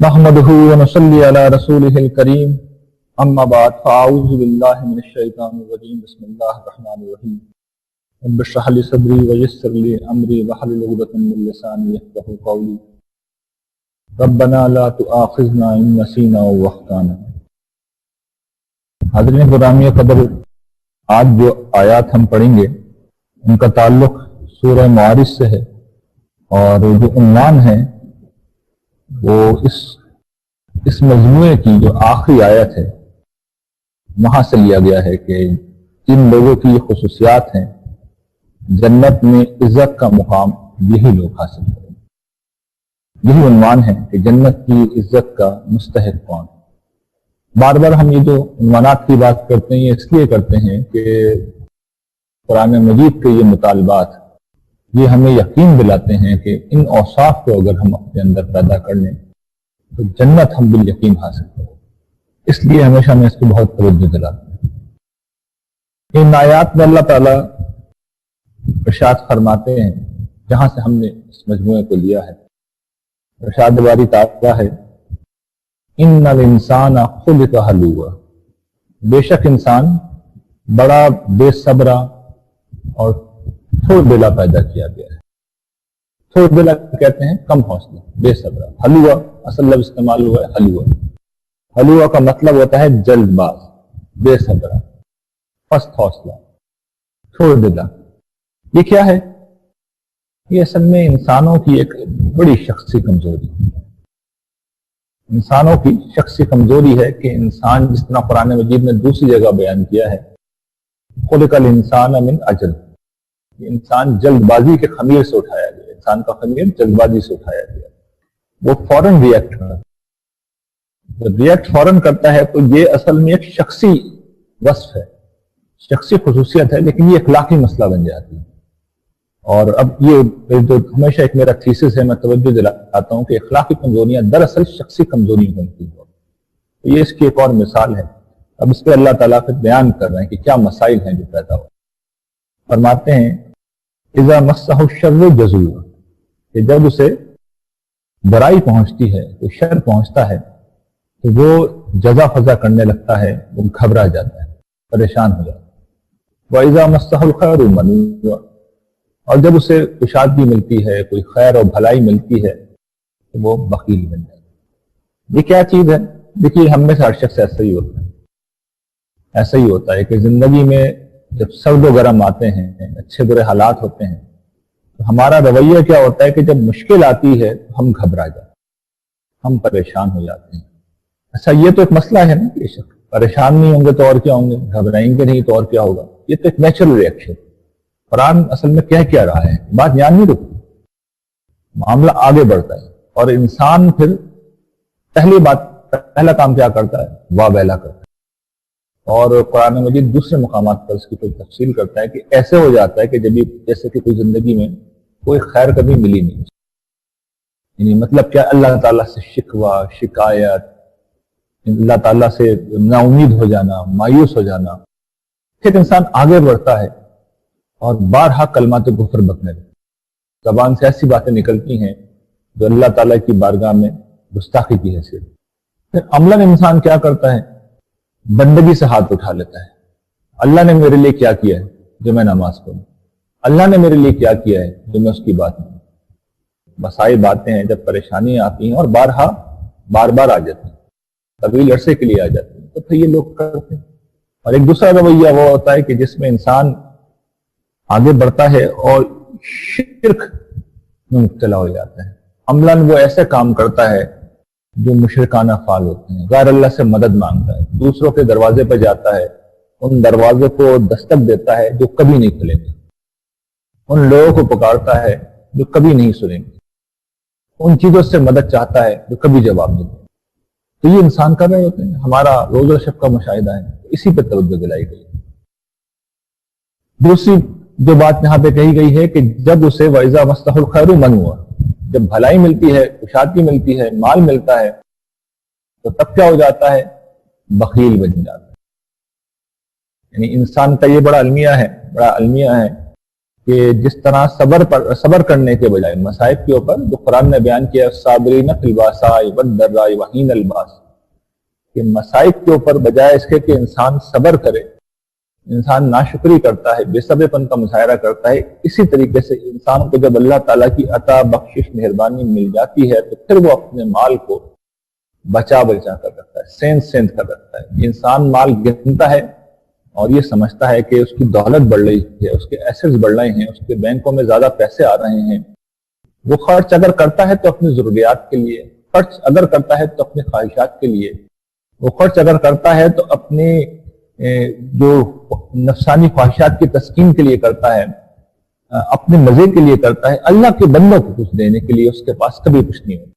نحمده ونصلي على رسوله الكريم اما بعد فاعوذ بالله من الشيطان الرجيم بسم الله الرحمن الرحيم رب اشرح لي صدري ويسر لي امري واحلل عقدة من لساني يفقهوا قولي ربنا لا تؤاخذنا ان نسينا او اخطانا۔ حاضرین گرامی قدر، آج جو آیات ہم پڑھیں گے ان کا تعلق سورہ معارج سے ہے، اور جو عنوان ہے وہ اس مجموعے کی جو آخری آیت ہے وہاں سے لیا گیا ہے کہ جن لوگوں کی یہ خصوصیات ہیں جنت میں عزت کا مقام یہی لوگ حاصل کریں گے۔ یہی عنوان ہے کہ جنت کی عزت کا مستحق کون۔ بار بار ہم یہ جو عنوانات کی بات کرتے ہیں یہ اس لیے کرتے ہیں کہ قرآن مجید کے یہ مطالبات یہ ہمیں یقین دلاتے ہیں کہ ان اوصاف کو اگر ہم اپنے اندر پیدا کر لیں تو جنت ہم بالیقین حاصل کریں۔ اس لیے ہمیشہ میں اس کو بہت توجہ دلاتا ہوں۔ ان آیات میں اللہ تعالیٰ ارشاد فرماتے ہیں، جہاں سے ہم نے اس مجموعے کو لیا ہے، ارشاد باری تعالیٰ ہے ان الانسان خلق ہلوعا، بے شک انسان بڑا بے صبرا اور تھوڑ دلا پیدا کیا گیا ہے۔ تھوڑ دلا کہتے ہیں کم حوصلہ، بے صبرا۔ ہلوعا اصل لفظ استعمال ہوا ہے ہلوعا۔ ہلوعا کا مطلب ہوتا ہے جلد باز، بے صبرا، پست حوصلہ، تھوڑ دلا۔ یہ کیا ہے؟ یہ اصل میں انسانوں کی ایک بڑی شخصی کمزوری ہے۔ انسانوں کی شخصی کمزوری ہے کہ انسان، جس طرح قرآن مجید نے دوسری جگہ بیان کیا ہے خلق الانسان من عجل، انسان جلد بازی کے خمیر سے اٹھایا گیا، انسان کا خمیر جلد بازی سے اٹھایا گیا، وہ فوراً ریئیکٹ کرتا ہے۔ جب ریئیکٹ فوراً کرتا ہے تو یہ اصل میں ایک شخصی وصف ہے، شخصی خصوصیت ہے، لیکن یہ اخلاقی مسئلہ بن جاتی ہے۔ اور اب یہ جو ہمیشہ ایک میرا تھیسس ہے، میں توجہ دلاتا ہوں کہ اخلاقی کمزوریاں دراصل شخصی کمزوریاں بنتی ہیں۔ تو یہ اس کی ایک اور مثال ہے۔ اب اس پہ اللہ تعالیٰ پھر بیان کر رہے ہیں کہ کیا مسائل ہیں جو پیدا ہو۔ فرماتے ہیں اذا مسہ الشر جزوعا، کہ جب اسے برائی پہنچتی ہے، تو شر پہنچتا ہے تو وہ جزا فضا کرنے لگتا ہے، وہ گھبرا جاتا ہے، پریشان ہو جاتا ہے۔ وَإِذَا مَسَّهُ الْخَيْرُ مَنُوعًا، اور جب اسے کشادگی ملتی ہے، کوئی خیر اور بھلائی ملتی ہے تو وہ بخیل بن جاتا ہے۔ یہ کیا چیز ہے؟ دیکھیے ہم میں سے ہر شخص ایسا ہی ہوتا ہے، ایسا ہی ہوتا ہے کہ زندگی میں جب سرد و گرم آتے ہیں، اچھے برے حالات ہوتے ہیں، تو ہمارا رویہ کیا ہوتا ہے کہ جب مشکل آتی ہے تو ہم گھبرا جاتے ہیں، ہم پریشان ہو جاتے ہیں۔ اچھا یہ تو ایک مسئلہ ہے نا کہ پریشان نہیں ہوں گے تو اور کیا ہوں گے، گھبرائیں گے نہیں تو اور کیا ہوگا، یہ تو ایک نیچرل ریئیکشن۔ قرآن اصل میں کیا رہا ہے، بات یہاں نہیں رکتی، معاملہ آگے بڑھتا ہے، اور انسان پھر پہلا کام کیا کرتا ہے؟ واہ ویلا کرتا ہے۔ اور قرآن مجید دوسرے مقامات پر اس کی کوئی تفصیل کرتا ہے کہ ایسے ہو جاتا ہے کہ جب جیسے کہ کوئی زندگی میں کوئی خیر کبھی ملی نہیں، یعنی مطلب کیا، اللہ تعالیٰ سے شکوہ، شکایت، اللہ تعالیٰ سے نا امید ہو جانا، مایوس ہو جانا۔ پھر انسان آگے بڑھتا ہے اور بارہا کلمات کفر بکنے لگتا، زبان سے ایسی باتیں نکلتی ہیں جو اللہ تعالیٰ کی بارگاہ میں گستاخی کی حیثیت۔ پھر عملاً انسان کیا کرتا ہے؟ بندگی سے ہاتھ اٹھا لیتا ہے۔ اللہ نے میرے لیے کیا کیا ہے جو میں نماز پڑھوں، اللہ نے میرے لیے کیا کیا ہے جو میں اس کی بات مانوں۔ مسائل باتیں ہیں، جب پریشانیاں آتی ہیں اور بار بار آ جاتی ہیں، طویل عرصے کے لیے آ جاتی ہیں، تو پھر یہ لوگ کرتے ہیں۔ اور ایک دوسرا رویہ وہ ہوتا ہے کہ جس میں انسان آگے بڑھتا ہے اور شرک میں مبتلا ہو جاتا ہے، عملاً وہ ایسے کام کرتا ہے جو مشرکانہ فعال ہوتے ہیں، غیر اللہ سے مدد مانگتا ہے، دوسروں کے دروازے پہ جاتا ہے، ان دروازوں کو دستک دیتا ہے جو کبھی نہیں کھلیں گے، ان لوگوں کو پکارتا ہے جو کبھی نہیں سنیں گے، ان چیزوں سے مدد چاہتا ہے جو کبھی جواب نہیں دیں۔ تو یہ انسان کر رہے ہوتے ہیں، ہمارا روز و شب کا مشاہدہ ہے، اسی پہ توجہ دلائی گئی۔ دوسری جو بات یہاں پہ کہی گئی ہے کہ جب اسے وَإِذَا مَسَّهُ الْخَيْرُ مَنُوعًا، جب بھلائی ملتی ہے، کشادگی ملتی ہے، مال ملتا ہے، تو تب کیا ہو جاتا ہے؟ بخیل بن جاتا ہے۔ یعنی انسان کا یہ بڑا المیہ ہے کہ جس طرح صبر کرنے کے بجائے مصائب کے اوپر جو قرآن نے بیان کیا صابرین فی الباساء والضراء وحین الباس، کہ مصائب کے اوپر بجائے اس کے کہ انسان صبر کرے، انسان ناشکری کرتا ہے، بے صبر پن کا مظاہرہ کرتا ہے، اسی طریقے سے انسان کو جب اللہ تعالیٰ کی عطا بخشش مہربانی مل جاتی ہے تو پھر وہ اپنے مال کو بچا کر رکھتا ہے، سینت کر رکھتا ہے۔ انسان مال گنتا ہے اور یہ سمجھتا ہے کہ اس کی دولت بڑھ رہی ہے، اس کے ایسٹس بڑھ رہے ہیں، اس کے بینکوں میں زیادہ پیسے آ رہے ہیں، وہ خرچ اگر کرتا ہے تو اپنی ضروریات کے لیے، خرچ اگر کرتا ہے تو اپنی خواہشات کے لیے، وہ خرچ اگر کرتا ہے تو اپنے جو نفسانی خواہشات کی تسکین کے لیے کرتا ہے، اپنے مزے کے لیے کرتا ہے، اللہ کے بندوں کو کچھ دینے کے لیے اس کے پاس کبھی کچھ نہیں ہوتا۔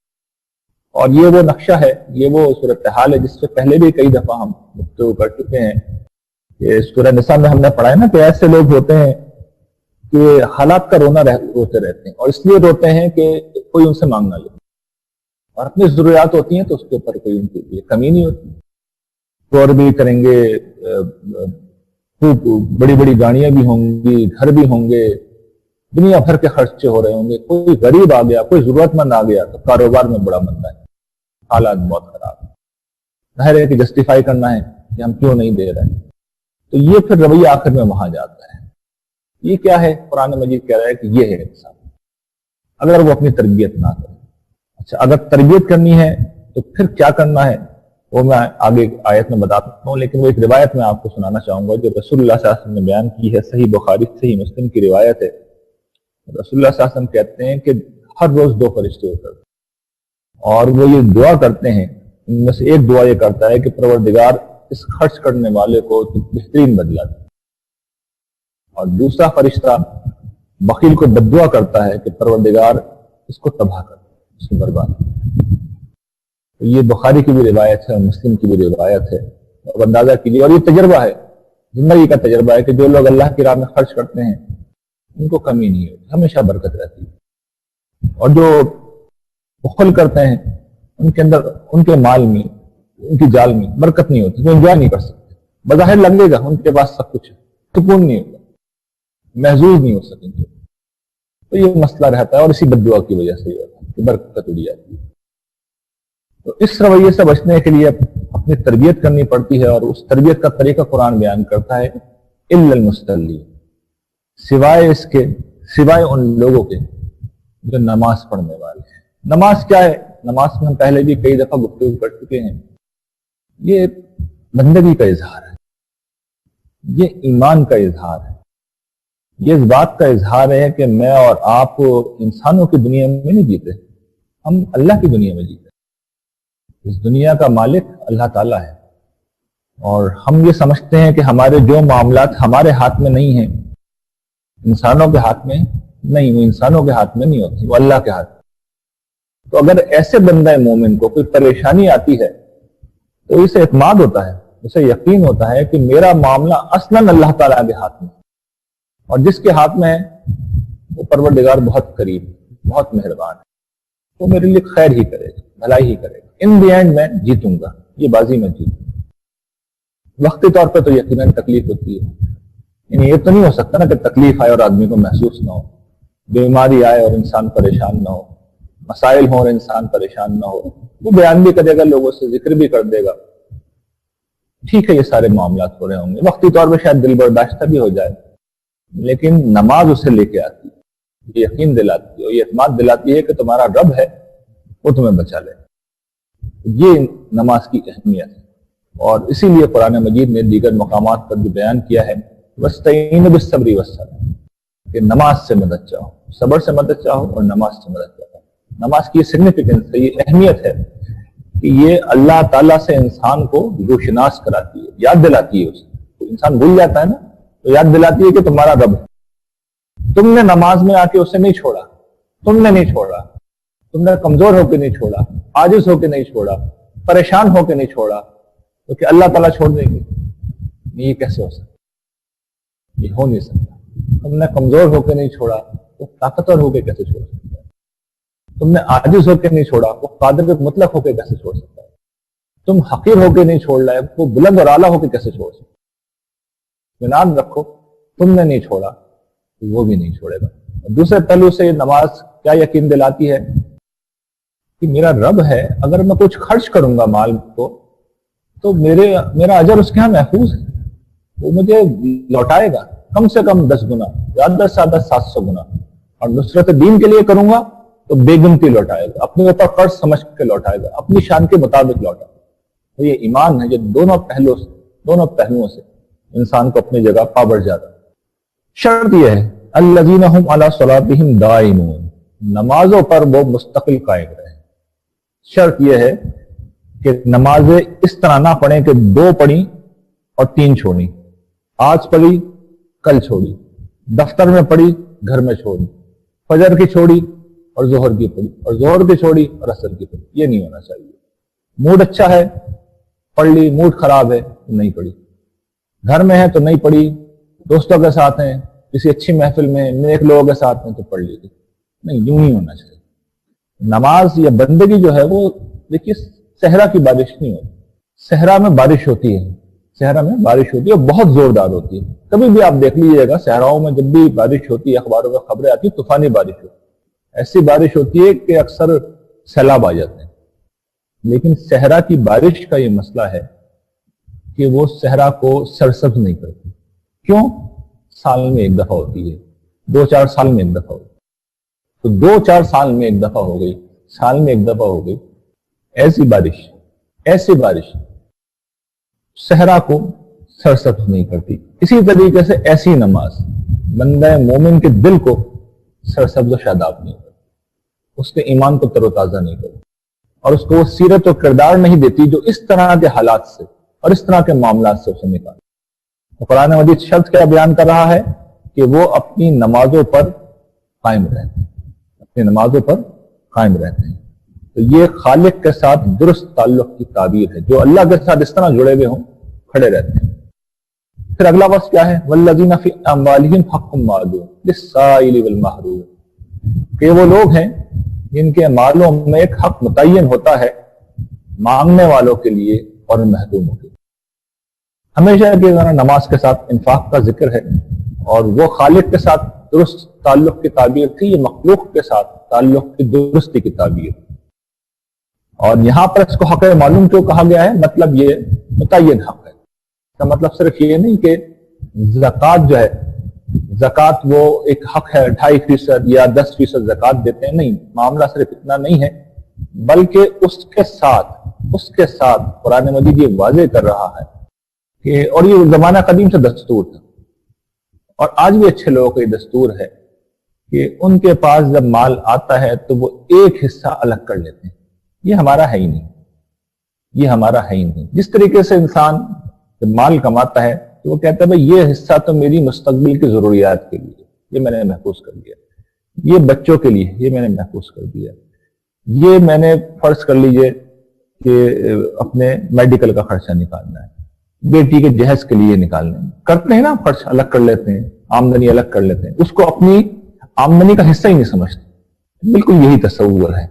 اور یہ وہ نقشہ ہے، یہ وہ صورتحال ہے جس سے پہلے بھی کئی دفعہ ہم گفتگو کر چکے ہیں کہ سورہ نساء میں ہم نے پڑھا ہے نا کہ ایسے لوگ ہوتے ہیں کہ حالات کا روتے رہتے ہیں، اور اس لیے روتے ہیں کہ کوئی ان سے مانگ نہ لے، اور اپنی ضروریات ہوتی ہیں تو اس کے اوپر کوئی ان کی کمی نہیں ہوتی، اور بھی کریں گے، خوب بڑی بڑی گاڑیاں بھی ہوں گی، گھر بھی ہوں گے، دنیا بھر کے خرچے ہو رہے ہوں گے، کوئی غریب آ گیا، کوئی ضرورت مند آ گیا تو کاروبار میں بڑا مندا ہے، حالات بہت خراب ہیں، ظاہر ہے کہ جسٹیفائی کرنا ہے کہ ہم کیوں نہیں دے رہے، تو یہ پھر رویہ آخر میں وہاں جاتا ہے۔ یہ کیا ہے؟ قرآن مجید کہہ رہا ہے کہ یہ ہے انسان اگر وہ اپنی تربیت نہ کرے۔ اچھا، اگر تربیت کرنی ہے تو پھر کیا کرنا ہے وہ میں آگے آیت میں بتاتا ہوں، لیکن وہ ایک روایت میں آپ کو سنانا چاہوں گا جو رسول اللہ صلی اللہ علیہ وسلم نے بیان کی ہے، صحیح بخاری صحیح مسلم کی روایت ہے۔ رسول اللہ صلی اللہ علیہ وسلم کہتے ہیں کہ ہر روز 2 فرشتے ہوتے ہیں اور وہ یہ دعا کرتے ہیں، ان میں سے ایک دعا یہ کرتا ہے کہ پروردگار اس خرچ کرنے والے کو بہترین بدلہ دے، اور دوسرا فرشتہ بخیل کو بد دعا کرتا ہے کہ پروردگار اس کو تباہ کر دے، اس کو برباد کر دے۔ تو یہ بخاری کی بھی روایت ہے اور مسلم کی بھی روایت ہے، اور اندازہ کیجیے، اور یہ تجربہ ہے، زندگی کا تجربہ ہے کہ جو لوگ اللہ کی راہ میں خرچ کرتے ہیں ان کو کمی نہیں ہوتی، ہمیشہ برکت رہتی ہے، اور جو بخل کرتے ہیں ان کے اندر، ان کے مال میں، ان کی جال میں برکت نہیں ہوتی، وہ انجوائے نہیں کر سکتے، بظاہر لگے گا ان کے پاس سب کچھ ہے، سکون نہیں ہوگا، محظوظ نہیں ہو سکیں گے، تو یہ مسئلہ رہتا ہے، اور اسی بد دعا کی وجہ سے یہ ہوتا ہے کہ برکت اڑ جاتی ہے۔ تو اس رویے سے بچنے کے لیے اپنی تربیت کرنی پڑتی ہے، اور اس تربیت کا طریقہ قرآن بیان کرتا ہے الا المصلین، سوائے ان لوگوں کے جو نماز پڑھنے والے ہیں۔ نماز کیا ہے؟ نماز میں ہم پہلے بھی کئی دفعہ گفتگو کر چکے ہیں، یہ بندگی کا اظہار ہے، یہ ایمان کا اظہار ہے، یہ اس بات کا اظہار ہے کہ میں اور آپ انسانوں کی دنیا میں نہیں جیتے، ہم اللہ کی دنیا میں جیتے، اس دنیا کا مالک اللہ تعالیٰ ہے، اور ہم یہ سمجھتے ہیں کہ ہمارے جو معاملات ہمارے ہاتھ میں نہیں ہیں، انسانوں کے ہاتھ میں نہیں، وہ انسانوں کے ہاتھ میں نہیں ہوتی، وہ اللہ کے ہاتھ میں۔ تو اگر ایسے بندہ مومن کو کوئی پریشانی آتی ہے تو اسے اعتماد ہوتا ہے، اسے یقین ہوتا ہے کہ میرا معاملہ اصلاً اللہ تعالیٰ کے ہاتھ میں، اور جس کے ہاتھ میں ہے وہ پروردگار بہت قریب، بہت مہربان ہے، وہ میرے لیے خیر ہی کرے گا، بھلائی ہی کرے گا، ان دی اینڈ میں جیتوں گا، یہ بازی میں جیتوں گا۔ وقتی طور پہ تو یقیناً تکلیف ہوتی ہے، یعنی یہ تو نہیں ہو سکتا نا کہ تکلیف آئے اور آدمی کو محسوس نہ ہو، بیماری آئے اور انسان پریشان نہ ہو، مسائل ہوں اور انسان پریشان نہ ہو، وہ بیان بھی کرے گا، لوگوں سے ذکر بھی کر دے گا، ٹھیک ہے، یہ سارے معاملات ہو رہے ہوں گے، وقتی طور پہ شاید دل برداشتہ بھی ہو جائے، لیکن نماز اسے لے کے آتی ہے، یہ یقین دلاتی ہے، یہ اعتماد دلاتی ہے کہ تمہارا رب ہے، وہ تمہیں بچا لے۔ یہ نماز کی اہمیت ہے، اور اسی لیے قرآن مجید نے دیگر مقامات پر بھی بیان کیا ہے وَاسْتَعِینُوا بِالصَّبْرِ وَالصَّلَاةِ، کہ نماز سے مدد چاہو، صبر سے مدد چاہو اور نماز سے مدد چاہو۔ نماز کی سگنیفیکنس ہے، یہ اہمیت ہے کہ یہ اللہ تعالیٰ سے انسان کو روشناس کراتی ہے، یاد دلاتی ہے اسے، انسان بھول جاتا ہے نا، تو یاد دلاتی ہے کہ تمہارا رب ہے، تم نے نماز میں آ کے اسے نہیں چھوڑا، تم نے نہیں چھوڑا، تم نے کمزور ہو کے نہیں چھوڑا، عاجز ہو کے نہیں چھوڑا، پریشان ہو کے نہیں چھوڑا، تو کہ اللہ تعالیٰ چھوڑ دیں گے؟ یہ کیسے ہو سکتا؟ یہ ہو نہیں سکتا۔ تم نے کمزور ہو کے نہیں چھوڑا تو طاقتور ہو کے کیسے چھوڑ سکتا ہے؟ تم نے عاجز ہو کے نہیں چھوڑا وہ قادر مطلق ہو کے کیسے چھوڑ سکتا ہے؟ تم حقیر ہو کے نہیں چھوڑ رہا ہے وہ بلند اور اعلیٰ ہو کے کیسے چھوڑ سکتا ہے؟ اطمینان رکھو، تم نے نہیں چھوڑا، وہ بھی نہیں چھوڑے گا. دوسرے پہلو سے نماز کیا یقین دلاتی ہے کہ میرا رب ہے, اگر میں کچھ خرچ کروں گا مال کو تو میرا اجر اس کے ہاں محفوظ ہے, وہ مجھے لوٹائے گا کم سے کم 10 گنا, زیادہ سے زیادہ 700 گنا. اور نصرت دین کے لیے کروں گا تو بے گنتی لوٹائے گا, اپنے اوپر قرض سمجھ کے لوٹائے گا, اپنی شان کے مطابق لوٹائے گا. تو یہ ایمان ہے جو دونوں پہلوؤں سے انسان کو اپنی جگہ پا بڑھ جاتا ہے. شرط یہ ہے الذین هم علی صلاتہم دائمون, نمازوں پر وہ مستقل قائم رہیں. شرط یہ ہے کہ نمازیں اس طرح نہ پڑھیں کہ 2 پڑھی اور 3 چھوڑی, آج پڑھی کل چھوڑی, دفتر میں پڑھی گھر میں چھوڑی, فجر کی چھوڑی اور ظہر کی پڑھی, اور ظہر کی چھوڑی اور عصر کی پڑھی. یہ نہیں ہونا چاہیے. موڈ اچھا ہے پڑھ لی, موڈ خراب ہے تو نہیں پڑھی, گھر میں ہے تو نہیں پڑھی, دوستوں کے ساتھ ہیں, کسی اچھی محفل میں نیک لوگوں کے ساتھ ہیں تو پڑھ لی. نہیں, یوں نہیں ہونا چاہیے. نماز یا بندگی جو ہے وہ دیکھیے صحرا کی بارش نہیں ہوتی. صحرا میں بارش ہوتی ہے, صحرا میں بارش ہوتی ہے اور بہت زوردار ہوتی ہے. کبھی بھی آپ دیکھ لیجیے گا صحراؤں میں جب بھی بارش ہوتی ہے, اخباروں میں خبریں آتی ہیں طوفانی بارش ہوتی ہے, ایسی بارش ہوتی ہے کہ اکثر سیلاب آ جاتے ہیں. لیکن صحرا کی بارش کا یہ مسئلہ ہے کہ وہ صحرا کو سرسبز نہیں کرتی. کیوں؟ سال میں ایک دفعہ ہوتی ہے, 2-4 سال میں ایک دفعہ ہوتی ہے. تو 2-4 سال میں ایک دفعہ ہو گئی, سال میں ایک دفعہ ہو گئی, ایسی بارش صحرا کو سرسبز نہیں کرتی. اسی طریقے سے ایسی نماز بندہ مومن کے دل کو سرسبز و شاداب نہیں کرتی, اس کے ایمان کو تر و تازہ نہیں کرتی, اور اس کو وہ سیرت و کردار نہیں دیتی جو اس طرح کے حالات سے اور اس طرح کے معاملات سے اسے نکالے. تو قرآن مجید شرط کیا بیان کر رہا ہے کہ وہ اپنی نمازوں پر قائم رہتے ہیں, اپنی نمازوں پر قائم رہتے ہیں. تو یہ خالق کے ساتھ درست تعلق کی تعبیر ہے, جو اللہ کے ساتھ اس طرح جڑے ہوئے ہوں کھڑے رہتے ہیں. پھر اگلا وصف کیا ہے؟ والذین فی اموالہم حق معلوم للسائل والمحروم, کہ وہ لوگ ہیں جن کے مالوں میں ایک حق متعین ہوتا ہے مانگنے والوں کے لیے اور محروموں کے لیے. ہمیشہ کی طرح نماز کے ساتھ انفاق کا ذکر ہے, اور وہ خالق کے ساتھ درست تعلق کی تعبیر تھی, یہ مخلوق کے ساتھ تعلق کی درستی کی تعبیر. اور یہاں پر اس کو حق معلوم کیوں کہا گیا ہے؟ مطلب یہ متعین حق ہے. اس کا مطلب صرف یہ نہیں کہ زکوٰۃ جو ہے, زکوٰۃ وہ ایک حق ہے 2.5% یا 10% زکوٰۃ دیتے ہیں, نہیں, معاملہ صرف اتنا نہیں ہے, بلکہ اس کے ساتھ قرآن مجید یہ واضح کر رہا ہے کہ, اور یہ زمانہ قدیم سے دستور تھا اور آج بھی اچھے لوگوں کا یہ دستور ہے کہ ان کے پاس جب مال آتا ہے تو وہ ایک حصہ الگ کر لیتے ہیں. یہ ہمارا ہے ہی نہیں, یہ ہمارا ہے ہی نہیں. جس طریقے سے انسان جب مال کماتا ہے تو وہ کہتا ہے بھائی یہ حصہ تو میری مستقبل کی ضروریات کے لیے, یہ میں نے محفوظ کر دیا, یہ بچوں کے لیے یہ میں نے محفوظ کر دیا, یہ میں نے فرض کر لیجئے کہ اپنے میڈیکل کا خرچہ نکالنا ہے, بیٹی کے جہیز کے لیے نکالنے کرتے ہیں نا, خرچ الگ کر لیتے ہیں, آمدنی الگ کر لیتے ہیں, اس کو اپنی آمدنی کا حصہ ہی نہیں سمجھتے. بالکل یہی تصور ہے.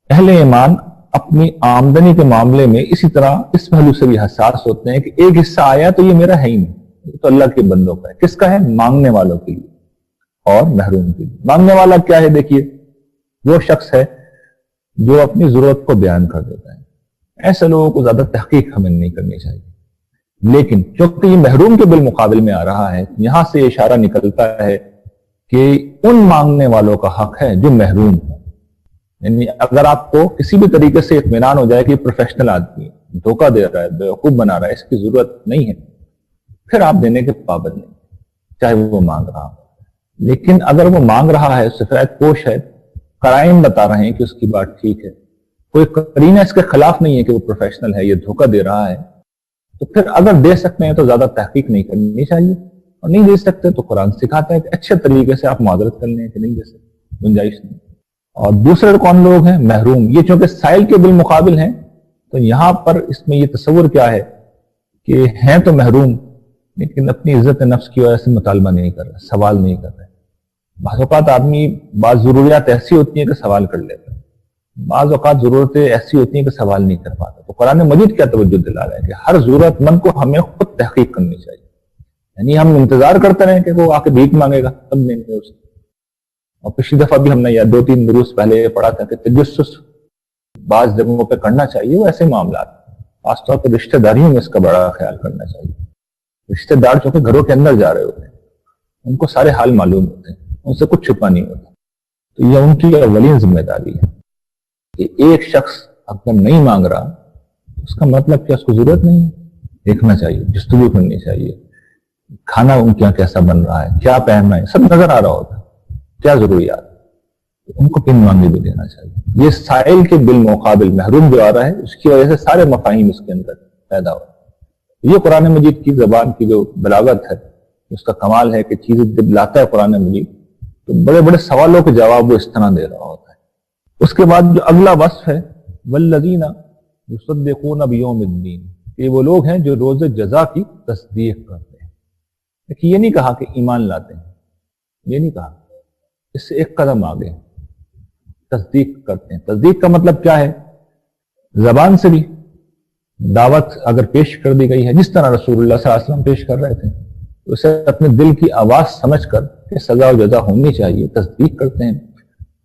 اہل ایمان اپنی آمدنی کے معاملے میں اسی طرح اس پہلو سے بھی حساس ہوتے ہیں کہ ایک حصہ آیا تو یہ میرا ہے ہی نہیں, یہ تو اللہ کے بندوں کا ہے. کس کا ہے؟ مانگنے والوں کے لیے اور محروم کے لیے. مانگنے والا کیا ہے؟ دیکھیے, وہ شخص ہے جو اپنی ضرورت کو بیان کر دیتا ہے. ایسے لوگوں کو زیادہ تحقیق ہمیں نہیں کرنی چاہیے. لیکن چونکہ یہ محروم کے بالمقابل میں آ رہا ہے, یہاں سے اشارہ نکلتا ہے کہ ان مانگنے والوں کا حق ہے جو محروم ہے. یعنی اگر آپ کو کسی بھی طریقے سے اطمینان ہو جائے کہ پروفیشنل آدمی دھوکہ دے رہا ہے, بیوقوف بنا رہا ہے, اس کی ضرورت نہیں ہے, پھر آپ دینے کے پابند نہیں, چاہے وہ مانگ رہا ہو. لیکن اگر وہ مانگ رہا ہے, سفید پوش ہے, قرائن بتا رہے ہیں کہ اس کی بات ٹھیک ہے, کوئی قرینہ اس کے خلاف نہیں ہے کہ وہ پروفیشنل ہے, یہ دھوکہ دے رہا ہے, تو پھر اگر دے سکتے ہیں تو زیادہ تحقیق نہیں کرنی چاہیے, اور نہیں دے سکتے تو قرآن سکھاتا ہے کہ اچھے طریقے سے آپ معذرت کر لیں کہ نہیں دے سکتے, گنجائش نہیں. اور دوسرے کون لوگ ہیں؟ محروم. یہ چونکہ سائل کے بالمقابل ہیں تو یہاں پر اس میں یہ تصور کیا ہے کہ ہیں تو محروم لیکن اپنی عزت نفس کی وجہ سے مطالبہ نہیں کر رہے, سوال نہیں کر رہے. بعض اوقات آدمی بعض ضروریات ایسی ہوتی ہیں کہ سوال کر لیتا ہے, بعض اوقات ضرورتیں ایسی ہوتی ہیں کہ سوال نہیں کر پاتا. تو قرآن مجید کیا توجہ دلا رہا ہے کہ ہر ضرورت مند کو ہمیں خود تحقیق کرنی چاہیے. یعنی ہم انتظار کرتے رہے کہ وہ آ کے بھیک مانگے گا تب دیں گے اسے. اور پچھلی دفعہ بھی ہم نے یا 2-3 دروس پہلے پڑھا تھا کہ تجسس بعض جگہوں پہ کرنا چاہیے. وہ ایسے معاملات خاص طور پر رشتہ داریوں میں اس کا بڑا خیال کرنا چاہیے. رشتہ دار جو کہ گھروں کے اندر جا رہے ہوتے ہیں ان کو سارے حال معلوم ہوتے ہیں, ان سے کچھ چھپا نہیں ہوتا. تو یہ ان کی اولین ذمہ داری ہے کہ ایک شخص اگر نہیں مانگ رہا اس کا مطلب کیا اس کو ضرورت نہیں ہے. دیکھنا چاہیے, جستجو کرنی چاہیے, کھانا ان کے یہاں کیسا بن رہا ہے, کیا پہننا ہے, سب نظر آ رہا ہوتا ہے, کیا ضروریات, ان کو بن مانگے بھی دینا چاہیے. یہ سائل کے بالمقابل محروم جو آ رہا ہے اس کی وجہ سے سارے مفاہیم اس کے اندر پیدا ہو. یہ قرآن مجید کی زبان کی جو بلاغت ہے اس کا کمال ہے کہ چیزیں جب لاتا ہے قرآن مجید تو بڑے بڑے سوالوں کے جواب وہ اس طرح دے رہا ہوتا ہے. اس کے بعد جو اگلا وصف ہے والذین یصدقون بیوم الدین, یہ وہ لوگ ہیں جو روز جزا کی تصدیق کرتے ہیں. لیکن یہ نہیں کہا کہ ایمان لاتے ہیں, یہ نہیں کہا, اس سے ایک قدم آگے تصدیق کرتے ہیں. تصدیق کا مطلب کیا ہے؟ زبان سے بھی دعوت اگر پیش کر دی گئی ہے جس طرح رسول اللہ صلی اللہ علیہ وسلم پیش کر رہے تھے اسے اپنے دل کی آواز سمجھ کر کہ سزا و جزا ہونی چاہیے تصدیق کرتے ہیں.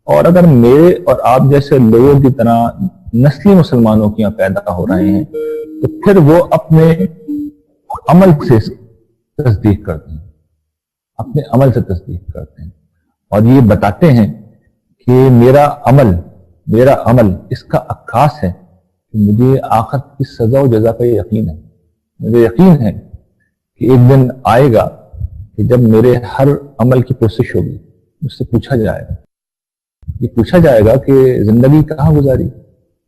اور اگر میرے اور آپ جیسے لوگوں کی طرح نسلی مسلمانوں کی یہاں پیدا ہو رہے ہیں تو پھر وہ اپنے عمل سے تصدیق کرتے ہیں, اپنے عمل سے تصدیق کرتے ہیں اور یہ بتاتے ہیں کہ میرا عمل اس کا عکاس ہے کہ مجھے آخرت کی سزا و جزا کا یقین ہے. مجھے یقین ہے کہ ایک دن آئے گا کہ جب میرے ہر عمل کی کوشش ہوگی مجھ سے پوچھا جائے گا, یہ پوچھا جائے گا کہ زندگی کہاں گزاری,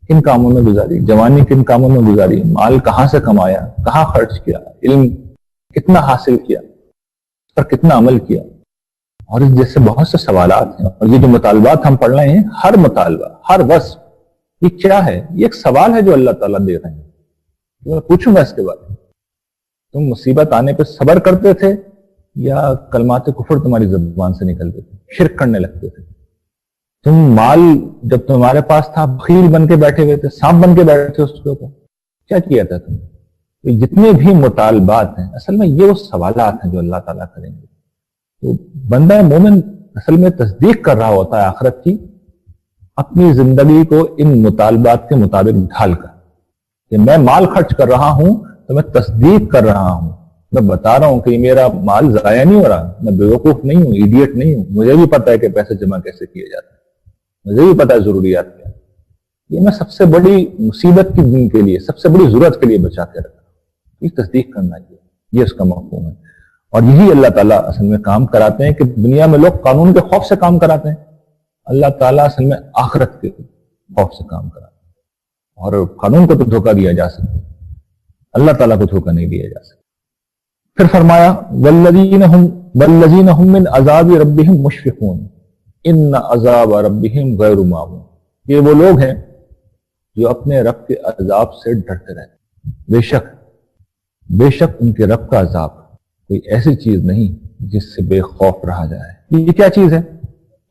کن کاموں میں گزاری, جوانی کن کاموں میں گزاری, مال کہاں سے کمایا, کہاں خرچ کیا, علم کتنا حاصل کیا, پر کتنا عمل کیا, اور اس جیسے بہت سے سوالات ہیں. اور یہ جو مطالبات ہم پڑھ رہے ہیں, ہر مطالبہ, ہر وصف, یہ کیا ہے؟ یہ ایک سوال ہے جو اللہ تعالیٰ دے رہے ہیں. میں پوچھوں گا اس کے بعد, تم مصیبت آنے پہ صبر کرتے تھے یا کلمات کفر تمہاری زبان سے نکلتے تھے, شرک کرنے لگتے تھے؟ تم مال جب تمہارے پاس تھا بخیل بن کے بیٹھے ہوئے تھے, سانپ بن کے بیٹھے تھے اس کے اوپر, کیا کیا تھا تم؟ تو جتنے بھی مطالبات ہیں اصل میں یہ وہ سوالات ہیں جو اللہ تعالیٰ کریں گے. تو بندہ مومن اصل میں تصدیق کر رہا ہوتا ہے آخرت کی, اپنی زندگی کو ان مطالبات کے مطابق ڈھال کر کہ میں مال خرچ کر رہا ہوں تو میں تصدیق کر رہا ہوں, میں بتا رہا ہوں کہ میرا مال ضائع نہیں ہو رہا, میں بیوقوف نہیں ہوں, ایڈیٹ نہیں ہوں, مجھے بھی پتا ہے کہ پیسے جمع کیسے کیے جاتے ہیں, مجھے بھی پتا ہے ضروریات کیا ہے. یہ میں سب سے بڑی مصیبت کی دن کے لیے, سب سے بڑی ضرورت کے لیے بچا کے رکھا, یہ تصدیق کرنا چاہیے, یہ اس کا مفہوم ہے. اور یہی اللہ تعالیٰ اصل میں کام کراتے ہیں کہ دنیا میں لوگ قانون کے خوف سے کام کراتے ہیں, اللہ تعالیٰ اصل میں آخرت کے خوف سے کام کراتے ہیں. اور قانون کو تو دھوکہ دیا جا سکتا ہے, اللہ تعالیٰ کو دھوکہ نہیں دیا جا سکتا. پھر فرمایا والذین هم من عذاب ربهم مشفقون ان عذاب ربهم غیر مامون, یہ وہ لوگ ہیں جو اپنے رب کے عذاب سے ڈرتے رہتے ہیں. بے شک ان کے رب کا عذاب کوئی ایسی چیز نہیں جس سے بے خوف رہا جائے. یہ کیا چیز ہے؟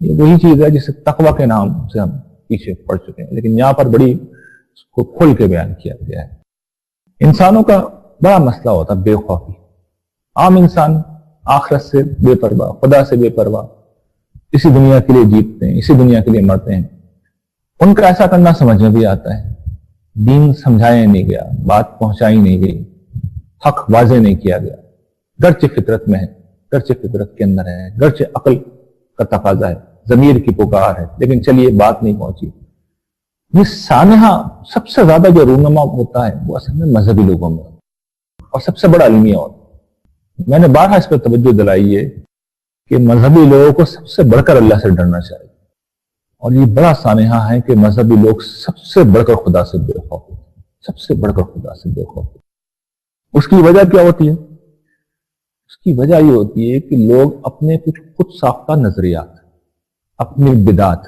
یہ وہی چیز ہے جسے تقوی کے نام سے ہم پیچھے پڑھ چکے ہیں, لیکن یہاں پر بڑی اس کو کھل کے بیان کیا گیا ہے. انسانوں کا بڑا مسئلہ ہوتا ہے بے خوفی. عام انسان آخرت سے بے پرواہ, خدا سے بے پرواہ, اسی دنیا کے لیے جیتتے ہیں, اسی دنیا کے لیے مرتے ہیں. ان کا ایسا کرنا سمجھ میں بھی آتا ہے, دین سمجھایا نہیں گیا, بات پہنچائی نہیں گئی, حق واضح نہیں کیا گیا, گرچہ فطرت میں ہے, گرچہ فطرت کے اندر ہے, گرچہ عقل کا تقاضا ہے, ضمیر کی پکار ہے, لیکن چلیے بات نہیں پہنچی. یہ سانحہ سب سے زیادہ جو رونما ہوتا ہے وہ اصل میں مذہبی لوگوں میں اور سب سے بڑا المیہ ہوتا ہے. میں نے بارہا اس پر توجہ دلائی ہے کہ مذہبی لوگوں کو سب سے بڑھ کر اللہ سے ڈرنا چاہیے, اور یہ بڑا سانحہ ہے کہ مذہبی لوگ سب سے بڑھ کر خدا سے بے خوف ہوتے ہیں, سب سے بڑھ کر خدا سے بے خوف. اس کی وجہ کیا ہوتی ہے؟ اس کی وجہ یہ ہوتی ہے کہ لوگ اپنے کچھ خود ساختہ نظریات, اپنی بدعات,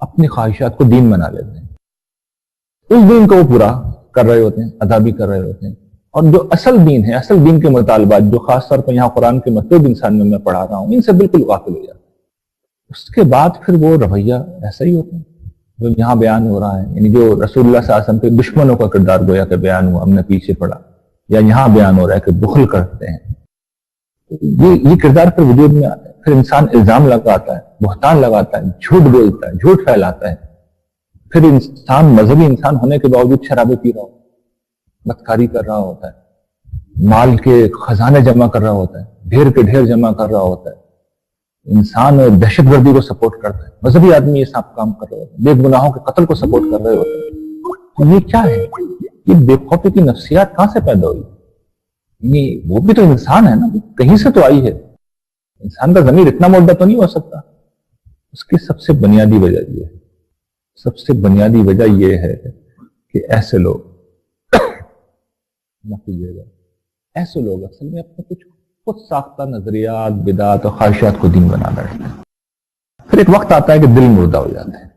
اپنی خواہشات کو دین بنا لیتے ہیں. اس دین کو وہ پورا کر رہے ہوتے ہیں, ادا بھی کر رہے ہوتے ہیں, اور جو اصل دین ہے, اصل دین کے مطالبات جو خاص طور پر یہاں قرآن کے مطلوب انسان میں پڑھا رہا ہوں, ان سے بالکل غافل ہو جاتے ہیں. اس کے بعد پھر وہ رویہ ایسا ہی ہوتا ہے جو یہاں بیان ہو رہا ہے, یعنی جو رسول اللہ صلی اللہ علیہ وسلم کے دشمنوں کا کردار گویا کہ بیان ہوا, ہم نے پیچھے پڑھا, یا یہاں بیان ہو رہا ہے کہ بخل کرتے ہیں, یہ کردار پھر وجود میں آتا ہے. پھر انسان الزام لگاتا ہے, بہتان لگاتا ہے, جھوٹ بولتا ہے, جھوٹ پھیلاتا ہے. پھر انسان مذہبی انسان ہونے کے باوجود شرابیں پی رہا ہوتا ہے, بدکاری کر رہا ہوتا ہے, مال کے خزانے جمع کر رہا ہوتا ہے, ڈھیر کے ڈھیر جمع کر رہا ہوتا ہے. انسان دہشت گردی کو سپورٹ کرتا ہے. مذہبی آدمی یہ سب کام کر رہے ہوتے ہیں, بے گناہوں کے قتل کو سپورٹ کر رہے ہوتے ہیں. تو یہ کیا ہے؟ یہ بے خوفی کی نفسیات کہاں سے پیدا ہوئی؟ وہ بھی تو انسان ہے نا, کہیں سے تو آئی ہے. انسان کا ضمیر اتنا موٹا تو نہیں ہو سکتا. اس کی سب سے بنیادی وجہ یہ ہے, سب سے بنیادی وجہ یہ ہے کہ ایسے لوگ ایسے لوگ اصل میں اپنے کچھ خود ساختہ نظریات, بدعات اور خواہشات کو دین بنا بیٹھتے ہیں. پھر ایک وقت آتا ہے کہ دل مردہ ہو جاتے ہیں.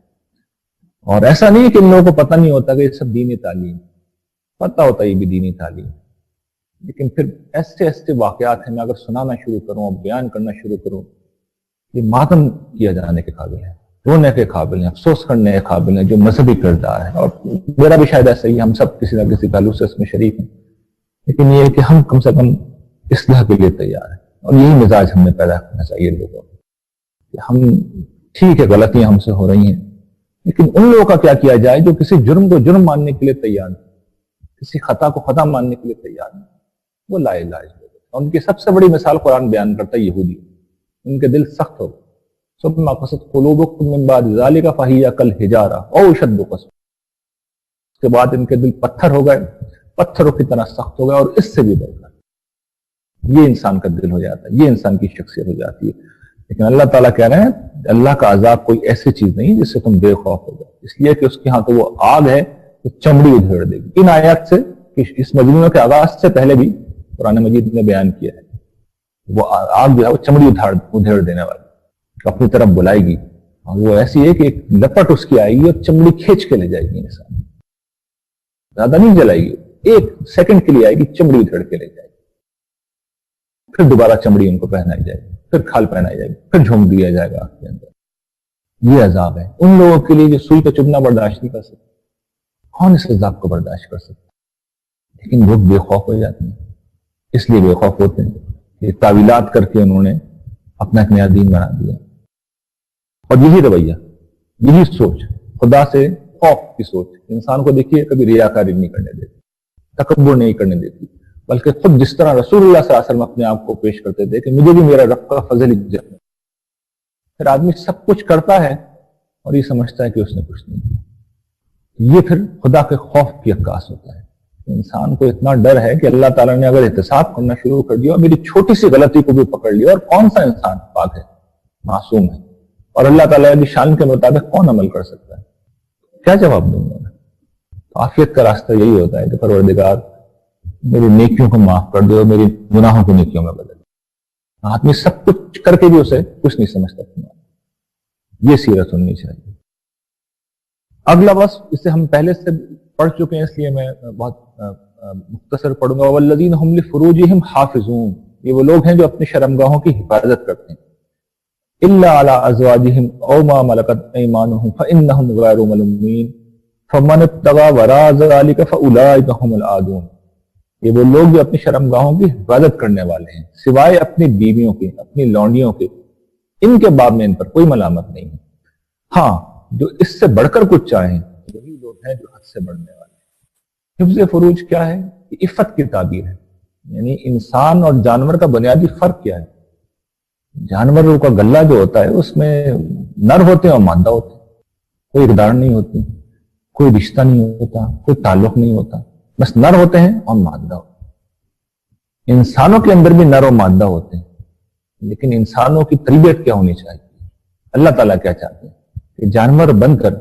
اور ایسا نہیں کہ ان لوگوں کو پتہ نہیں ہوتا کہ یہ سب دینی تعلیم, پتہ ہوتا ہے یہ بھی دینی تعلیم, لیکن پھر ایسے ایسے واقعات ہیں, میں اگر سنانا شروع کروں اور بیان کرنا شروع کروں, یہ ماتم کیا جانے کے قابل ہے, رونے کے قابل ہیں, افسوس کرنے کے قابل ہیں جو مذہبی کردار ہے. اور میرا بھی شاید ایسا ہی, ہم سب کسی نہ کسی تعلق سے اس میں شریک ہیں. لیکن یہ ہے کہ ہم کم سے کم اصلاح کے لیے تیار ہیں, اور یہی مزاج ہم نے پیدا کرنا چاہیے لوگوں کو کہ ہم ٹھیک ہے غلطیاں ہم سے ہو رہی ہیں, لیکن ان لوگوں کا کیا کیا جائے جو کسی جرم کو جرم ماننے کے لیے تیار نہیں, کسی خطا کو خطا ماننے کے لیے تیار نہیں. وہ لا علاج لوگ. اور ان کی سب سے بڑی مثال قرآن بیان کرتا ہے یہودی. ان کے دل سخت ہو گئے. ثم قست قلوبکم من بعد ذلک فہی کالحجارہ او اشد قسوہ. اس کے بعد ان کے دل پتھر ہو گئے, پتھروں کی طرح سخت ہو گئے, اور اس سے بھی بڑھ کر. یہ انسان کا دل ہو جاتا ہے, یہ انسان کی شخصیت ہو جاتی ہے. لیکن اللہ تعالیٰ کہہ رہے ہیں اللہ کا عذاب کوئی ایسی چیز نہیں جس سے تم بے خوف ہو جاؤ, اس لیے کہ اس کے ہاں تو وہ آگ ہے جو چمڑی ادھیڑ دے گی. ان آیات سے اس مجموعے کے آغاز سے پہلے بھی قرآن مجید نے بیان کیا ہے وہ آگ جو ہے وہ چمڑی ادھیڑ دینے والی, اپنی طرف بلائے گی, اور وہ ایسی ہے کہ ایک لپٹ اس کی آئے گی اور چمڑی کھینچ کے لے جائے گی انسان. زیادہ نہیں جلائے گی, ایک سیکنڈ کے لیے آئے گی, چمڑی ادھیڑ کے لے جائے گی. پھر دوبارہ چمڑی ان کو پہنائی جائے گی, پھر کھال پہنائی جائے گی, پھر جھونک دیا جائے گا آگ کے اندر. یہ عذاب ہے ان لوگوں کے لیے جو سوئی کا چبھنا برداشت نہیں کر سکتے. کون اس عذاب کو برداشت کر سکتے؟ لیکن لوگ بے خوف ہو جاتے ہیں. اس لیے بے خوف ہوتے ہیں کہ تعویلات کر کے انہوں نے اپنا ایک نیا دین بنا دیا. اور یہی رویہ, یہی سوچ, خدا سے خوف کی سوچ انسان کو دیکھیے کبھی ریاکاری نہیں کرنے دیتی, تکبر نہیں کرنے دیتی, بلکہ خود جس طرح رسول اللہ صلی اللہ علیہ وسلم اپنے آپ کو پیش کرتے تھے کہ مجھے بھی میرا رب کا فضل اجازت ہے. پھر آدمی سب کچھ کرتا ہے اور یہ سمجھتا ہے کہ اس نے کچھ نہیں کیا. یہ پھر خدا کے خوف کی عکاس ہوتا ہے. انسان کو اتنا ڈر ہے کہ اللہ تعالیٰ نے اگر احتساب کرنا شروع کر دیا اور میری چھوٹی سی غلطی کو بھی پکڑ لیا, اور کون سا انسان پاک ہے, معصوم ہے, اور اللہ تعالیٰ کی شان کے مطابق کون عمل کر سکتا ہے؟ کیا جواب دوں گا میں؟ عافیت کا راستہ یہی ہوتا ہے کہ پروردگار میری نیکیوں کو معاف کر دے اور میری گناہوں کو نیکیوں میں بدل. آدمی سب کچھ کر کے بھی اسے کچھ نہیں سمجھتا. یہ سیرت ہونی چاہیے. اگلا بس اسے ہم پہلے سے پڑھ چکے ہیں, اس لیے میں بہت مختصر پڑھوں گا. والذین هم لفروجہم حافظون, یہ وہ لوگ ہیں جو اپنی شرمگاہوں کی حفاظت کرتے ہیں. الا علی ازواجہم او ما ملکت ایمانہم فانہم غیر ملومین فمن ابتغى وراء ذلک فاولئک هم العادون. یہ وہ لوگ جو اپنی شرمگاہوں کی حفاظت کرنے والے ہیں سوائے اپنی بیویوں کے, اپنی لونڈیوں کے. ان کے باب میں ان پر کوئی ملامت نہیں ہے. ہاں جو اس سے بڑھ کر کچھ چاہیں وہی لوگ ہیں جو حد سے بڑھنے والے ہیں. حفظ فروج کیا ہے؟ یہ عفت کی تعبیر ہے. یعنی انسان اور جانور کا بنیادی فرق کیا ہے؟ جانوروں کا گلہ جو ہوتا ہے اس میں نر ہوتے ہیں اور مادہ ہوتے ہیں, کوئی اقدار نہیں ہوتی, کوئی رشتہ نہیں ہوتا, کوئی تعلق نہیں ہوتا, بس نر ہوتے ہیں اور مادہ ہوتے ہیں. انسانوں کے اندر بھی نر و مادہ ہوتے ہیں, لیکن انسانوں کی تربیت کیا ہونی چاہیے؟ اللہ تعالیٰ کیا چاہتے ہیں کہ جانور بن کر